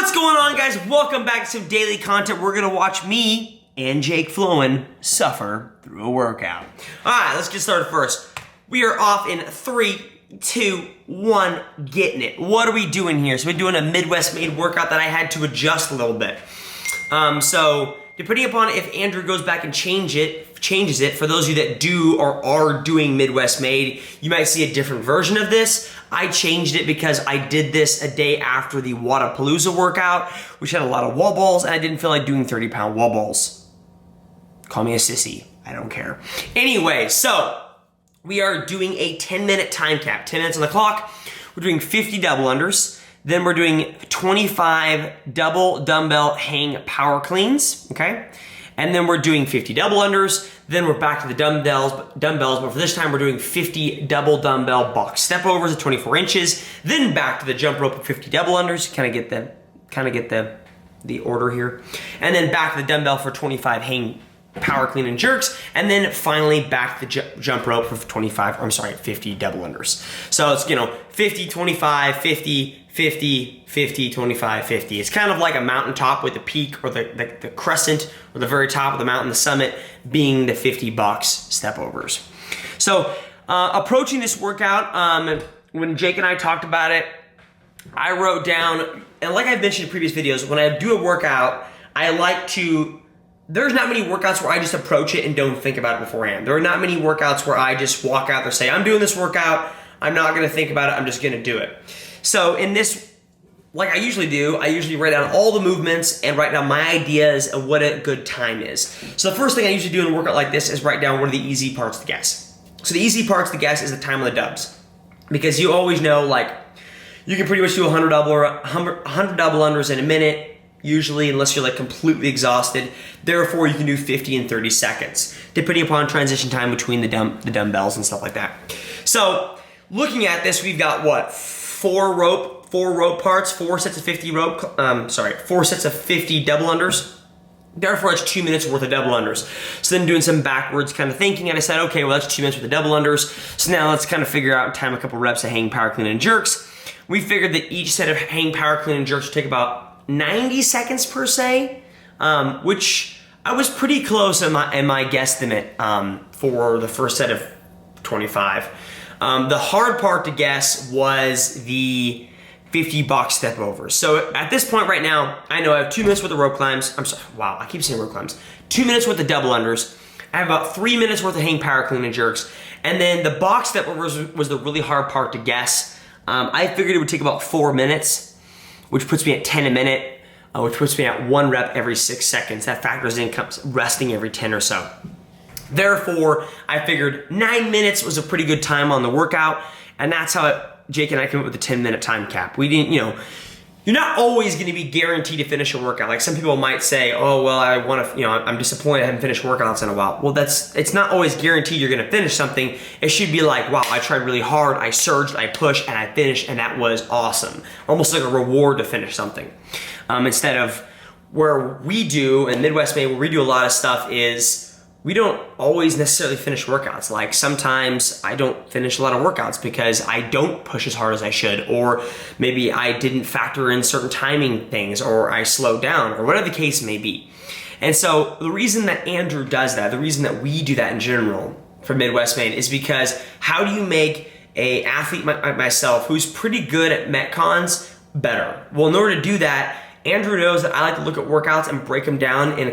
What's going on, guys? Welcome back to some daily content. We're gonna watch me and Jake Flowen suffer through a workout. All right, let's get started first. We are off in 3, 2, 1, getting it. What are we doing here? So we're doing a Midwest-made workout that I had to adjust a little bit. So depending upon if Andrew goes back and changes it, for those of you that do or are doing Midwest-made, you might see a different version of this. I changed it because I did this a day after the Wadapalooza workout, which had a lot of wall balls, and I didn't feel like doing 30-pound wall balls. Call me a sissy, I don't care. Anyway, so we are doing a 10-minute time cap, 10 minutes on the clock. We're doing 50 double unders. Then we're doing 25 double dumbbell hang power cleans, okay? And then we're doing 50 double unders. Then we're back to the dumbbells, but for this time we're doing 50 double dumbbell box step overs at 24 inches. Then back to the jump rope of 50 double unders. Kind of get the order here. And then back to the dumbbell for 25 hang power clean and jerks, and then finally back to the jump rope for 50 double unders. So it's, 50, 25, 50, 50, 50, 25, 50. It's kind of like a mountaintop with the peak or the crescent or the very top of the mountain, the summit being the 50 box step overs. So approaching this workout, when Jake and I talked about it, I wrote down, and like I've mentioned in previous videos, when I do a workout, there's not many workouts where I just approach it and don't think about it beforehand. There are not many workouts where I just walk out there, say, I'm doing this workout, I'm not gonna think about it, I'm just gonna do it. So in this, like I usually do, I usually write down all the movements and write down my ideas of what a good time is. So the first thing I usually do in a workout like this is write down what are the easy parts to guess. So the easy parts to guess is the time on the dubs. Because you always know, like, you can pretty much do 100 double unders in a minute, usually, unless you're like completely exhausted. Therefore, you can do 50 in 30 seconds, depending upon transition time between the dumbbells and stuff like that. So looking at this, we've got what? Four rope parts, 4 sets of 50 4 sets of 50 double unders. Therefore, it's 2 minutes worth of double unders. So then doing some backwards kind of thinking, and I said, okay, well, that's 2 minutes worth of double unders. So now let's kind of figure out time a couple reps of hang power clean and jerks. We figured that each set of hang power clean and jerks would take about 90 seconds per se, which I was pretty close in my guesstimate for the first set of 25. The hard part to guess was the 50 box step overs. So at this point right now, I know I have 2 minutes worth of rope climbs. I'm sorry, wow, I keep saying rope climbs. 2 minutes worth of double unders. I have about 3 minutes worth of hang power clean and jerks. And then the box step overs was the really hard part to guess. I figured it would take about 4 minutes, which puts me at 10 a minute, which puts me at 1 rep every 6 seconds. That factors in resting every 10 or so. Therefore, I figured 9 minutes was a pretty good time on the workout, and that's how Jake and I came up with the 10-minute time cap. We didn't, you're not always gonna be guaranteed to finish a workout. Like some people might say, oh, well, I'm disappointed I haven't finished workouts in a while. Well, it's not always guaranteed you're gonna finish something. It should be like, wow, I tried really hard, I surged, I pushed, and I finished, and that was awesome. Almost like a reward to finish something. Instead of where we do, in Midwest Made, where we do a lot of stuff is, we don't always necessarily finish workouts. Like sometimes I don't finish a lot of workouts because I don't push as hard as I should, or maybe I didn't factor in certain timing things, or I slowed down, or whatever the case may be. And so the reason that Andrew does that, the reason that we do that in general for Midwest Made is because how do you make an athlete like myself who's pretty good at Metcons better? Well, in order to do that, Andrew knows that I like to look at workouts and break them down in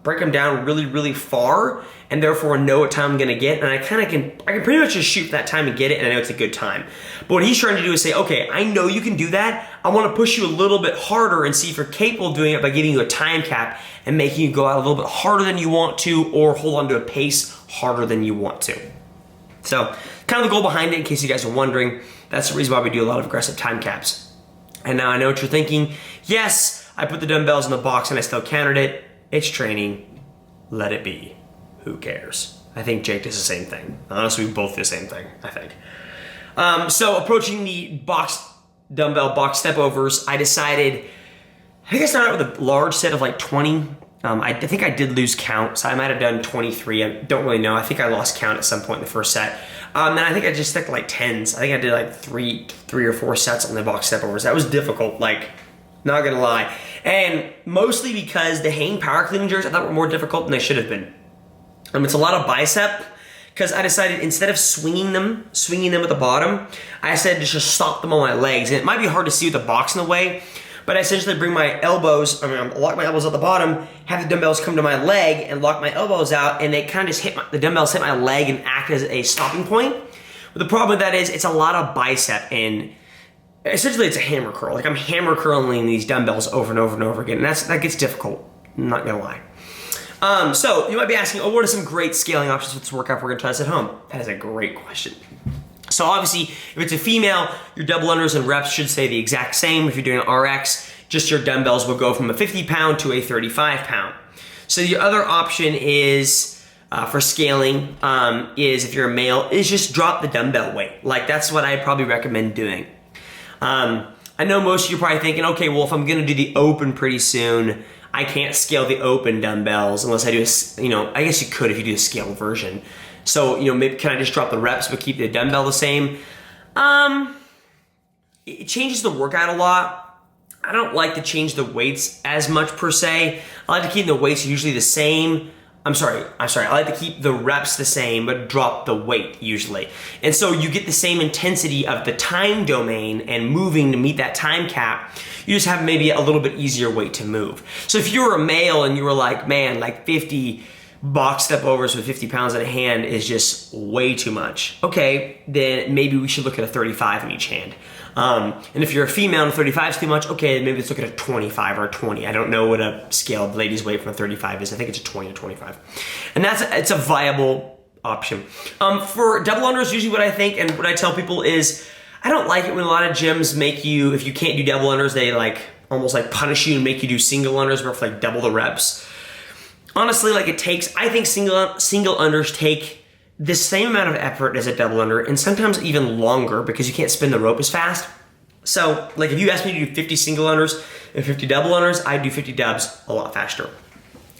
break them down really, really far, and therefore know what time I'm gonna get, and I can pretty much just shoot that time and get it, and I know it's a good time. But what he's trying to do is say, okay, I know you can do that, I wanna push you a little bit harder and see if you're capable of doing it by giving you a time cap and making you go out a little bit harder than you want to, or hold on to a pace harder than you want to. So, kind of the goal behind it, in case you guys are wondering, that's the reason why we do a lot of aggressive time caps. And now I know what you're thinking, yes, I put the dumbbells in the box and I still counted it. It's training, let it be. Who cares? I think Jake does the same thing. Honestly, we both do the same thing, I think. So approaching the dumbbell box step overs, I decided, I think I started out with a large set of like 20. I think I did lose count, so I might have done 23. I don't really know. I think I lost count at some point in the first set. And I think I just stuck to like 10s. I think I did like three or four sets on the box step overs. That was difficult. Like, not gonna lie. And mostly because the hang power clean jerks I thought were more difficult than they should have been. It's a lot of bicep, because I decided instead of swinging them at the bottom, I decided to just stop them on my legs. And it might be hard to see with the box in the way, but I essentially bring my elbows, lock my elbows at the bottom, have the dumbbells come to my leg and lock my elbows out, and they kind of just the dumbbells hit my leg and act as a stopping point. But the problem with that is it's a lot of bicep, and essentially it's a hammer curl. Like I'm hammer curling these dumbbells over and over and over again, and that gets difficult, I'm not gonna lie. So you might be asking, what are some great scaling options for this workout if we're gonna try this at home? That is a great question. So obviously, if it's a female, your double unders and reps should stay the exact same. If you're doing an RX, just your dumbbells will go from a 50 pound to a 35 pound. So the other option is, for scaling, is if you're a male, is just drop the dumbbell weight. Like that's what I probably recommend doing. I know most of you are probably thinking, okay, well if I'm gonna do the open pretty soon, I can't scale the open dumbbells unless I do I guess you could if you do a scaled version. So, maybe can I just drop the reps but keep the dumbbell the same? It changes the workout a lot. I don't like to change the weights as much per se. I like to keep the weights usually the same. I'm sorry. I like to keep the reps the same, but drop the weight usually. And so you get the same intensity of the time domain and moving to meet that time cap. You just have maybe a little bit easier weight to move. So if you were a male and you were like, man, like 50 box step overs with 50 pounds in a hand is just way too much. Okay, then maybe we should look at a 35 in each hand. And if you're a female and 35 is too much, okay, maybe let's look at a 25 or a 20. I don't know what a scaled lady's weight from a 35 is. I think it's a 20 or 25. And it's a viable option. For double unders, usually what I think and what I tell people is, I don't like it when a lot of gyms make you, if you can't do double unders, they almost punish you and make you do single unders where it's double the reps. Honestly, I think single unders take the same amount of effort as a double under and sometimes even longer because you can't spin the rope as fast. So if you ask me to do 50 single unders and 50 double unders, I do 50 dubs a lot faster.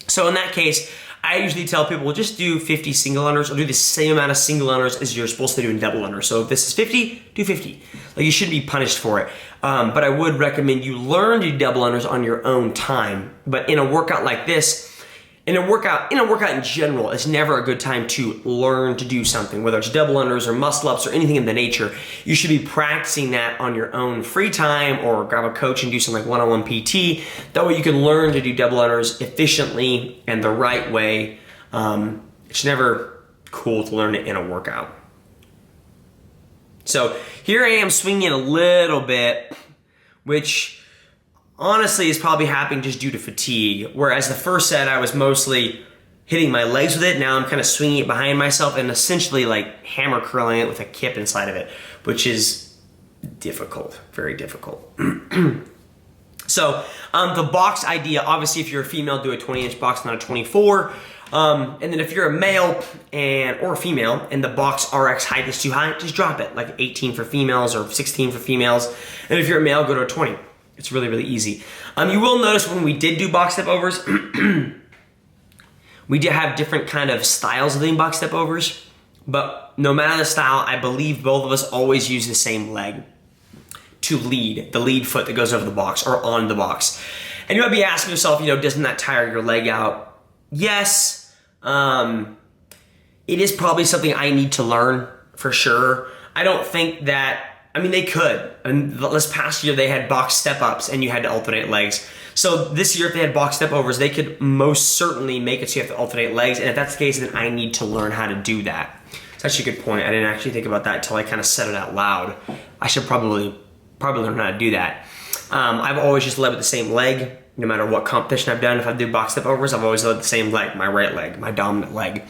So in that case, I usually tell people just do 50 single unders or do the same amount of single unders as you're supposed to do in double unders. So if this is 50, do 50. You shouldn't be punished for it. But I would recommend you learn to do double unders on your own time. But in a workout like this, in a workout in general, it's never a good time to learn to do something, whether it's double unders or muscle ups or anything in the nature. You should be practicing that on your own free time or grab a coach and do some one-on-one PT. That way you can learn to do double unders efficiently and the right way. It's never cool to learn it in a workout. So here I am swinging a little bit, which honestly is probably happening just due to fatigue, whereas the first set I was mostly hitting my legs with it. Now I'm kind of swinging it behind myself and essentially hammer curling it with a kip inside of it, which is difficult, very difficult. So the box idea, obviously if you're a female, do a 20-inch box, not a 24. And then if you're a male or a female and the box RX height is too high, just drop it, 18 for females or 16 for females. And if you're a male, go to a 20. It's really, really easy. You will notice when we did do box step overs, we did have different kind of styles of doing box step overs, but no matter the style, I believe both of us always use the same leg to lead, the lead foot that goes over the box or on the box. And you might be asking yourself, doesn't that tire your leg out? Yes, it is probably something I need to learn for sure. I don't think that, they could. And this past year they had box step ups and you had to alternate legs. So this year if they had box step overs, they could most certainly make it so you have to alternate legs. And if that's the case, then I need to learn how to do that. It's actually a good point. I didn't actually think about that until I kind of said it out loud. I should probably learn how to do that. I've always just led with the same leg. No matter what competition I've done, if I do box step overs, I've always led the same leg, my right leg, my dominant leg.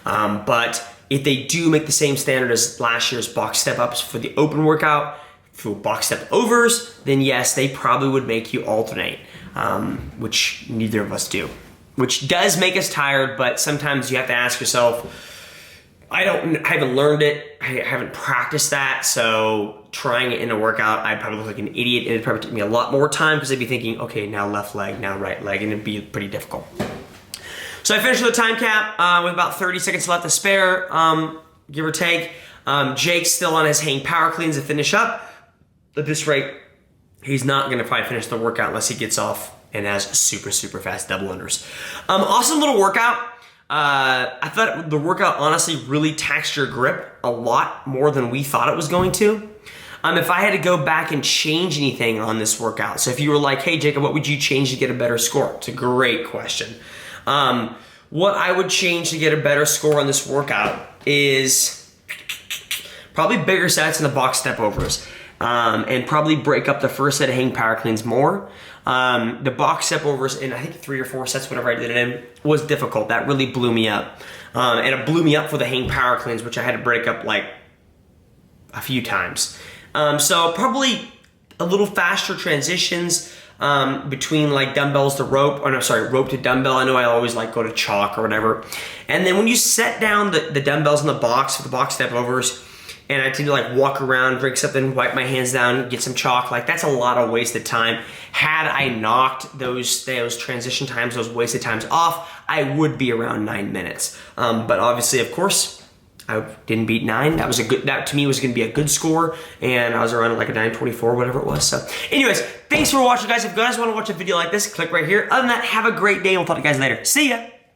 But if they do make the same standard as last year's box step ups for the open workout, for box step overs, then yes, they probably would make you alternate, which neither of us do. Which does make us tired, but sometimes you have to ask yourself, I haven't learned it, I haven't practiced that, so trying it in a workout, I'd probably look like an idiot, and it'd probably take me a lot more time because I'd be thinking, okay, now left leg, now right leg, and it'd be pretty difficult. So I finished with a time cap with about 30 seconds left to spare, give or take. Jake's still on his hang power cleans to finish up. At this rate, he's not gonna probably finish the workout unless he gets off and has super, super fast double unders. Awesome little workout. I thought the workout honestly really taxed your grip a lot more than we thought it was going to. If I had to go back and change anything on this workout, so if you were like, hey Jacob, what would you change to get a better score? It's a great question. What I would change to get a better score on this workout is probably bigger sets in the box step overs, and probably break up the first set of hang power cleans more. The box step overs in I think 3 or 4 sets, whatever I did it in, was difficult. That really blew me up. And it blew me up for the hang power cleans, which I had to break up like a few times. So probably a little faster transitions between like dumbbells to rope, or no, sorry, rope to dumbbell. I know I always like go to chalk or whatever. And then when you set down the dumbbells in the box for the box step overs, and I tend to like walk around, drink something, wipe my hands down, get some chalk, like that's a lot of wasted time. Had I knocked those transition times, those wasted times off, I would be around 9 minutes. But obviously, of course, I didn't beat 9. That to me was gonna be a good score, and I was around like a 9:24, whatever it was. So anyways, thanks for watching, guys. If you guys wanna watch a video like this, click right here. Other than that, have a great day, and we'll talk to you guys later. See ya.